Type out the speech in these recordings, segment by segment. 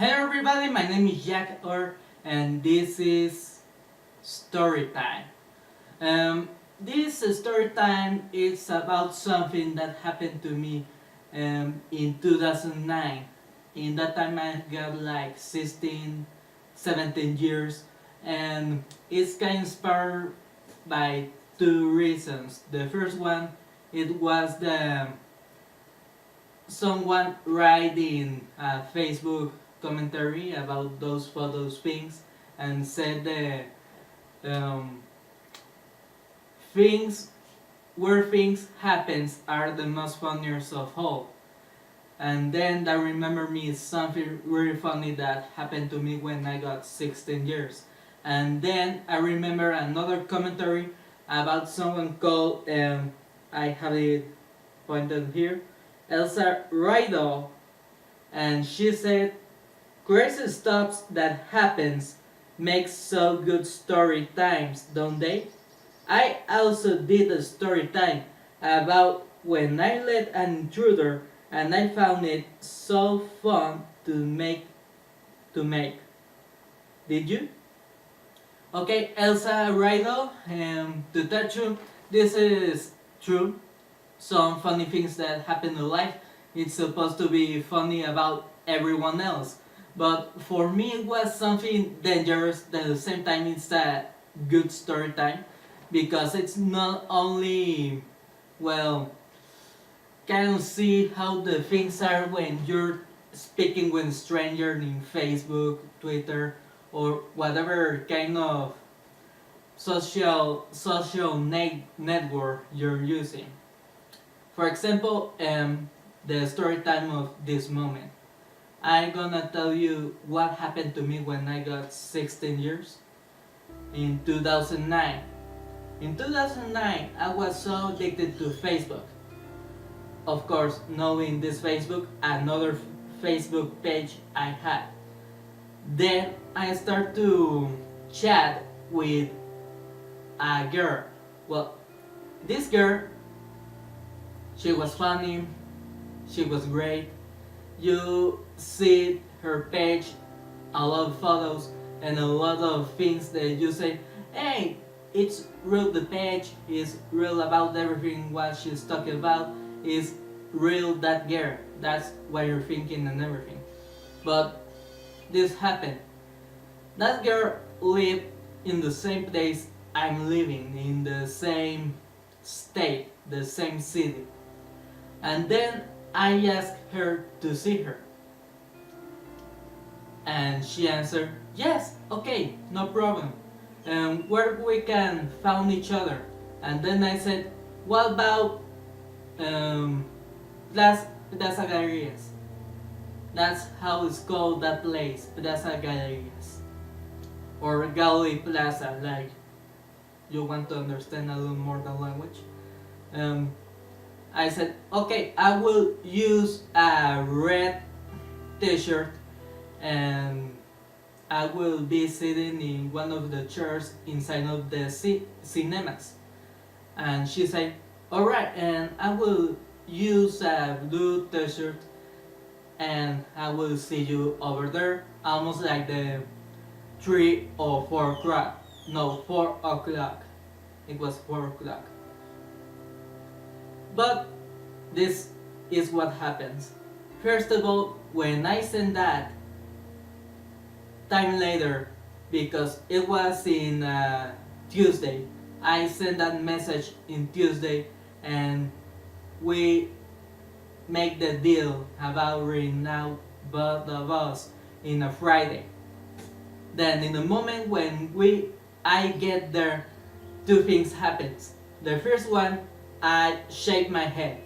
Hello everybody, my name is jackoer and this is story time. This story time is about something that happened to me in 2009. In that time I got like 16, 17 years, and it's kind of inspired by two reasons. The first one, it was the someone writing a Facebook commentary about those photos things and said the um, things where things happens are the most funniest of all. And then that remember me is something really funny that happened to me when I got 16 years. And then I remember another commentary about someone called I have it pointed here, Elsa Riddle, and she said, "Crazy stuff that happens makes so good story times, don't they?" I also did a story time about when I let an intruder and I found it so fun to make. Did you? Okay, Elsa Riddle, to touch you, this is true. Some funny things that happen in life, it's supposed to be funny about everyone else. But for me, it was something dangerous. At the same time, it's a good story time because it's not only, well, kind of see how the things are when you're speaking with a stranger in Facebook, Twitter, or whatever kind of social network you're using. For example, the story time of this moment. I'm gonna tell you what happened to me when I got 16 years in 2009. In 2009, I was so addicted to Facebook. Of course, knowing this Facebook, another Facebook page I had. Then I start to chat with a girl. Well, this girl, she was funny, she was great. You see her page, a lot of photos and a lot of things that you say, hey, it's real, the page is real about everything what she's talking about is real, that girl. That's what you're thinking and everything. But this happened. That girl lived in the same place I'm living, in the same state, the same city. And then I asked her to see her. And she answered, yes, okay, no problem. Where we can find each other. And then I said, what about Plaza Galerías? That's how it's called, that place, Plaza Galerías. Or Gallery Plaza, like you want to understand a little more the language. I said, okay, I will use a red t-shirt and I will be sitting in one of the chairs inside of the cinemas. And she said, alright, and I will use a blue t-shirt and I will see you over there, almost like the 3 or 4 o'clock. No, 4 o'clock. It was 4 o'clock. But this is what happens. First of all, when I send that, time later, because it was in Tuesday, I sent that message in Tuesday and we make the deal about right now both of us in a Friday. Then in the moment when I get there, two things happens. The first one, I shake my head,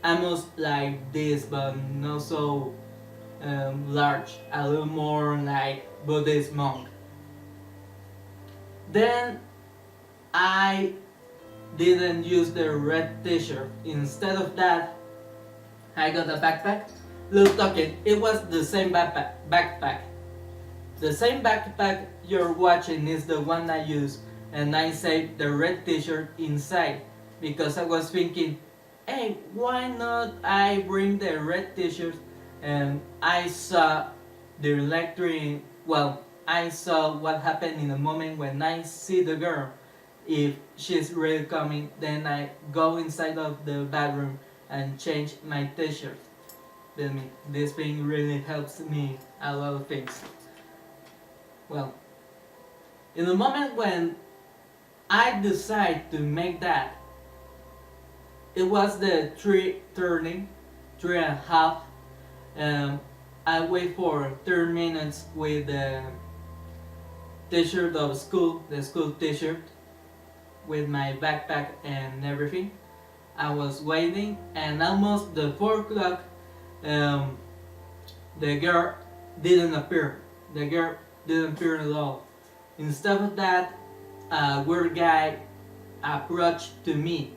almost like this, but not so large, a little more like Buddhist monk. Then I didn't use the red t-shirt. Instead of that, I got a backpack. Look, it was the same backpack. The same backpack you're watching is the one I use, and I saved the red t-shirt inside because I was thinking, hey, why not I bring the red t-shirt? And I saw the electric. Well, I saw what happened in the moment when I see the girl. If she's really coming, then I go inside of the bathroom and change my t-shirt. Believe me, this thing really helps me a lot of things. Well, in the moment when I decide to make that, it was the 3:30, 3:30. I wait for 30 minutes with the t-shirt of school, the school t-shirt, with my backpack and everything. I was waiting, and almost the 4 o'clock, um, the girl didn't appear. The girl didn't appear at all. Instead of that, a weird guy approached to me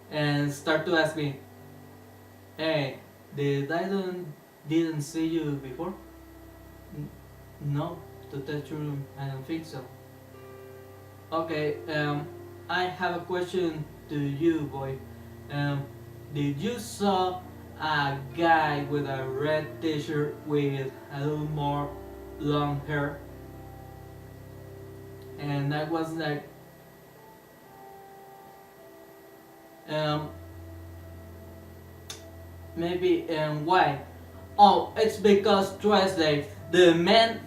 and started to ask me, "Hey, didn't see you before?" No, to tell you, I don't think so. Okay, I have a question to you, boy. Um, did you saw a guy with a red t-shirt with a little more long hair? And I was like, um, maybe, why? Oh, it's because Tuesday the man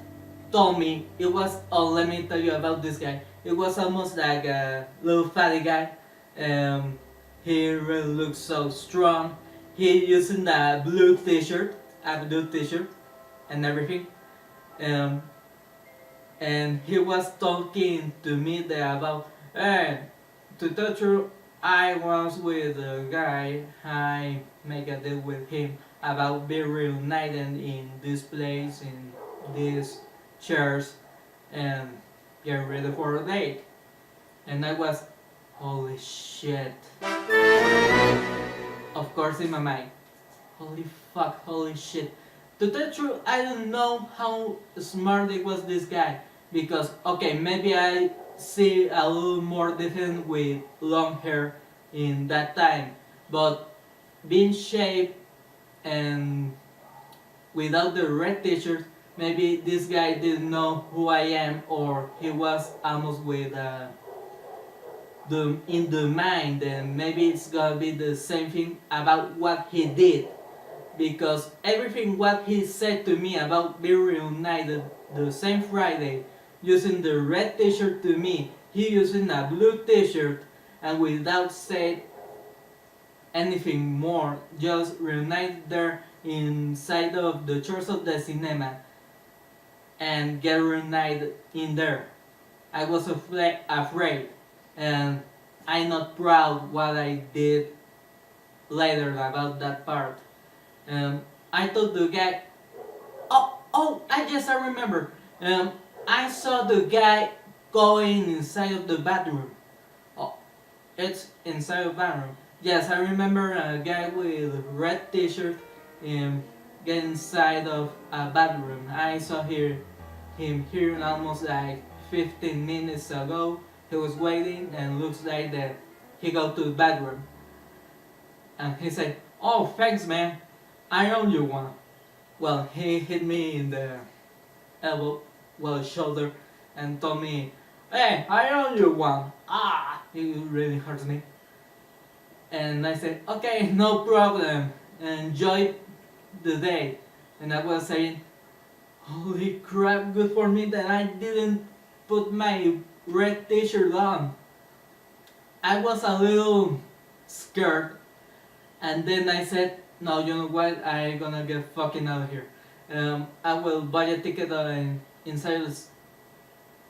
told me it was. Oh, let me tell you about this guy. It was almost like a little fatty guy. Um, he really looks so strong. He using a blue t-shirt, and everything. Um, and he was talking to me there about, hey, to tell you, I was with a guy. I make a deal with him about being reunited in this place, in these chairs, and get ready for a date. And I was, holy shit. Of course, in my mind, holy fuck, holy shit. To tell the truth, I don't know how smart it was this guy. Because, okay, maybe I see a little more different with long hair in that time. But being shaved and without the red t-shirt, maybe this guy didn't know who I am, or he was almost with the in the mind, and maybe it's gonna be the same thing about what he did, because everything what he said to me about being reunited the same Friday, using the red t-shirt to me, he using a blue t-shirt, and without saying anything more, just reunited there inside of the church of the cinema and get reunited in there. I was afraid, and I'm not proud what I did later about that part. I told the guy, I remember. I saw the guy going inside of the bathroom. Oh, it's inside of the bathroom. Yes, I remember a guy with red t-shirt get inside of a bathroom. I saw him here almost like 15 minutes ago. He was waiting, and looks like that he go to the bathroom. And he said, "Oh, thanks, man. I owe you one." Well, he hit me in the elbow, well, shoulder, and told me, "Hey, I owe you one." Ah, it really hurts me. And I said, "Okay, no problem. Enjoy the day." And I was saying, "Holy crap, good for me that I didn't put my red t-shirt on." I was a little scared, and then I said, "No, you know what? I'm gonna get fucking out of here. I will buy a ticket inside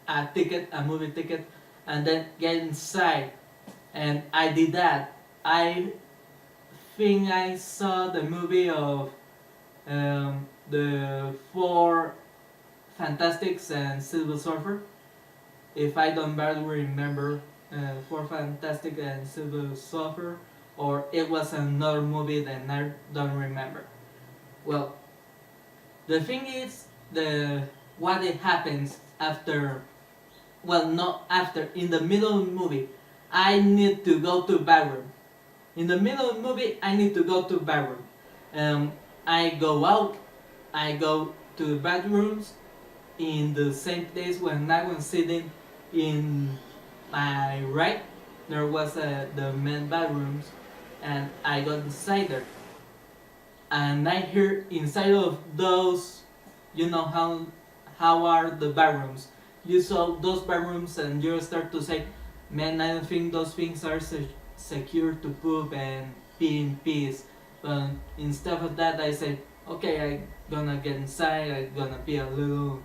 a movie ticket, and then get inside." And I did that. I think I saw the movie of the Four Fantastics and Silver Surfer. If I don't badly remember, Four Fantastic and Silver Surfer, or it was another movie that I don't remember. Well, the thing is, what it happens after, well, not after, in the middle of the movie, I need to go to bathroom. In the middle of the movie, I need to go to bathroom. I go out, I go to the bathrooms in the same place when I was sitting in my right. There was the main bathrooms, and I got inside there, and I hear inside of those, you know how are the bathrooms. You saw those bathrooms and you start to say, man, I don't think those things are secure to poop and pee in peace. But instead of that, I said, okay, I gonna get inside, I gonna pee a little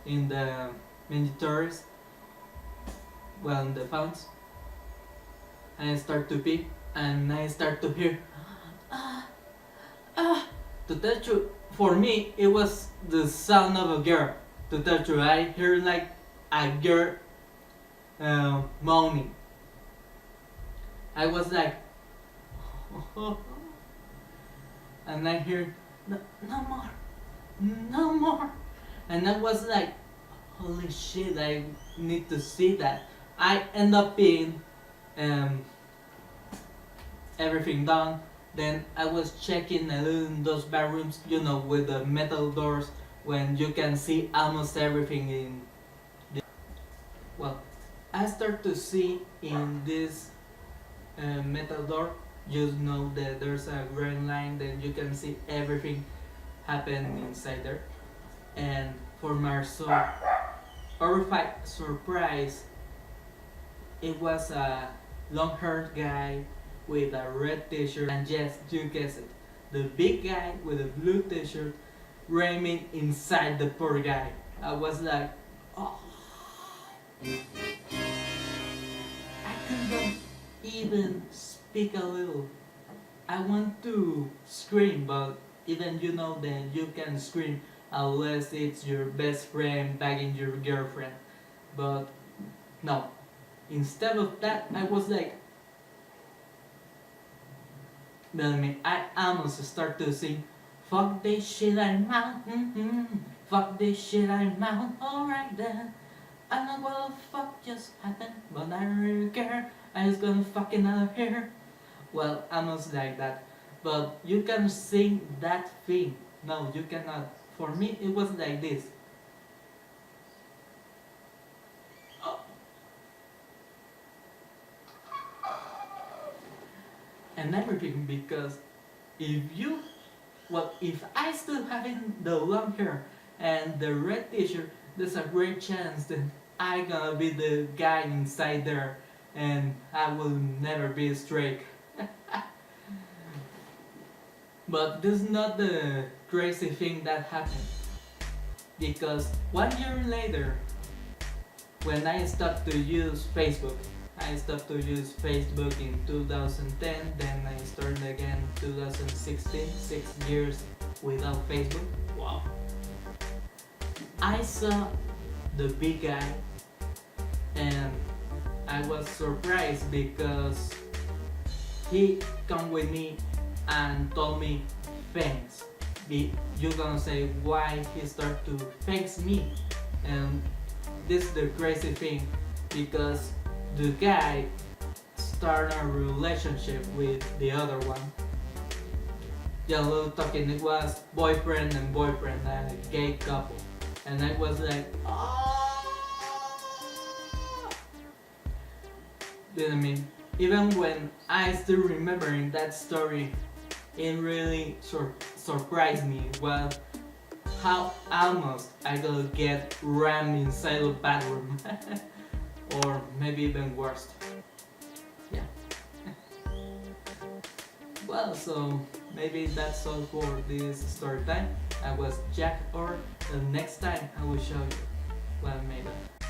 in the mandatories, well, in the founts. And I start to pee, and I start to hear, ah, ah. To tell you, for me, it was the sound of a girl. To tell you, I hear like a girl moaning. I was like, and I heard, no, no more, no more. And I was like, holy shit, I need to see that. I end up being everything done. Then I was checking a little in those bathrooms, you know, with the metal doors, when you can see almost everything in the, well, I start to see in this metal door, you know that there's a green line, then you can see everything happen inside there. And for my horrified surprise, it was a long-haired guy with a red t-shirt, and yes, you guessed it, the big guy with a blue t-shirt ramming inside the poor guy. I was like, oh. I couldn't even speak a little. I want to scream, but even you know that you can scream unless it's your best friend begging your girlfriend. But no, instead of that, I was like, I almost start to sing, fuck this shit, I'm out, fuck this shit, I'm out, alright then. I know what the fuck just happened, but I don't really care, I just gonna fucking out of here. Well, almost like that, but you can sing that thing. No, you cannot. For me, it was like this. And everything, because if I still having the long hair and the red t-shirt, there's a great chance that I gonna be the guy inside there, and I will never be straight. But this is not the crazy thing that happened, because 1 year later, when I stopped to use Facebook, I stopped to use Facebook in 2010, then I started again 2016, 6 years without Facebook. Wow. I saw the big guy, and I was surprised because he come with me and told me thanks. You're gonna say why he start to thanks me, and this is the crazy thing, because the guy started a relationship with the other one. Yeah, a little talking, it was boyfriend and boyfriend, a gay couple, and I was like, oh. You know what I mean? Even when I still remembering that story, it really surprised me. Well, how almost I gonna get rammed inside the bathroom. Or maybe even worse. Yeah. Well, so maybe that's all for this story time. I was jackoer, and next time I will show you what I made of.